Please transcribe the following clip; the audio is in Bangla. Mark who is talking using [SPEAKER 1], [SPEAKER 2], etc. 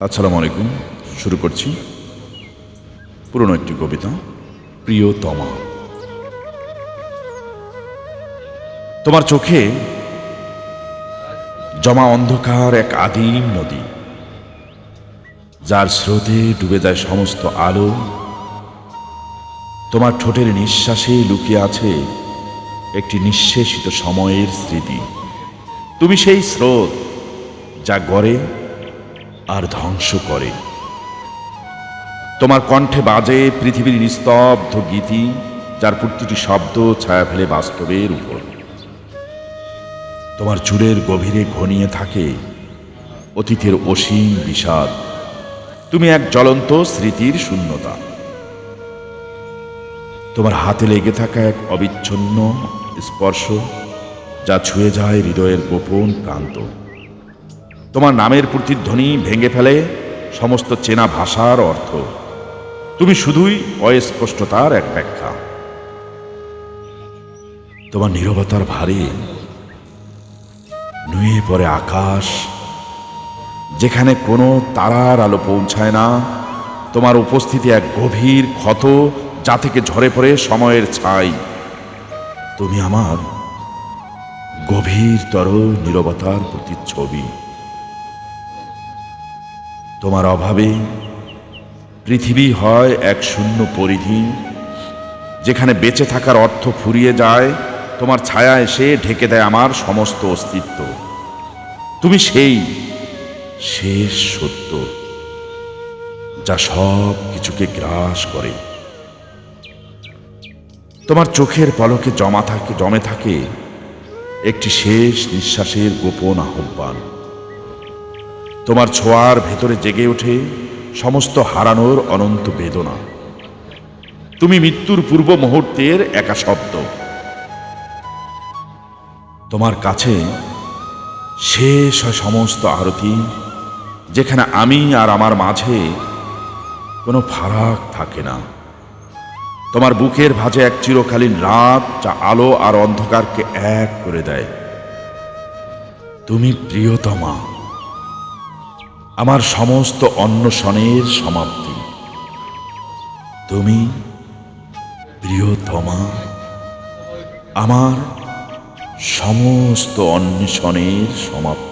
[SPEAKER 1] আসসালামু আলাইকুম। শুরু করছি পুরনো একটি কবিতা, প্রিয়তমা। তোমার চোখে জমা অন্ধকার এক আদিম নদী, যার স্রোতে ডুবে যায় সমস্ত আলো। তোমার ঠোঁটের নিঃশ্বাসে লুকিয়ে আছে একটি নিঃশেষিত সময়ের স্মৃতি। তুমি সেই স্রোত যা গড়ে আর ধ্বংস করে। তোমার কণ্ঠে বাজে পৃথিবীর নিস্তব্ধ গীতি, যার প্রতিটি শব্দ ছায়া ফেলে বাস্তবের উপর। তোমার চুলের গভীরে ঘনিয়ে থাকে অতীতের অসীম বিষাদ। তুমি এক জ্বলন্ত স্মৃতির শূন্যতা। তোমার হাতে লেগে থাকা এক অবিচ্ছিন্ন স্পর্শ, যা ছুঁয়ে যায় হৃদয়ের গোপন প্রান্ত। তোমার নামের প্রতিধ্বনি ভেঙে ফেলে সমস্ত চেনা ভাষার অর্থ। তুমি শুধুই অস্পষ্টতার এক ব্যাখ্যা। তোমার নীরবতার ভারে নুয়ে পড়ে আকাশ, যেখানে কোনো তারার আলো পৌঁছায় না। তোমার উপস্থিতি এক গভীর ক্ষত, যা থেকে ঝরে পড়ে সময়ের ছাই। তুমি আমার গভীরতর নীরবতার প্রতিচ্ছবি। তোমার অভাবে পৃথিবী হয় এক শূন্য পরিধি, যেখানে বেঁচে থাকার অর্থ ফুরিয়ে যায়। তোমার ছায়া এসে ঢেকে দেয় আমার সমস্ত অস্তিত্ব। তুমি সেই শেষ সত্য, যা সব কিছুকে গ্রাস করে। তোমার চোখের পলকে জমে থাকে একটি শেষ নিঃশ্বাসের গোপন আহ্বান। তোমার ছোঁয়ার ভেতরে জেগে ওঠে সমস্ত হারানোর অনন্ত বেদনা। তুমি মৃত্যুর পূর্ব মুহূর্তের একা শব্দ। তোমার কাছে শেষ হয় সমস্ত আরতি, যেখানে আমি আর আমার মাঝে কোনো ফারাক থাকে না। তোমার বুকের ভাঁজে এক চিরকালীন রাত, যা আলো আর অন্ধকারকে এক করে দেয়। তুমি প্রিয়তমা, আমার সমস্ত অন্বেষণের সমাপ্তি। তুমি প্রিয়তমা, আমার সমস্ত অন্বেষণের সমাপ্তি।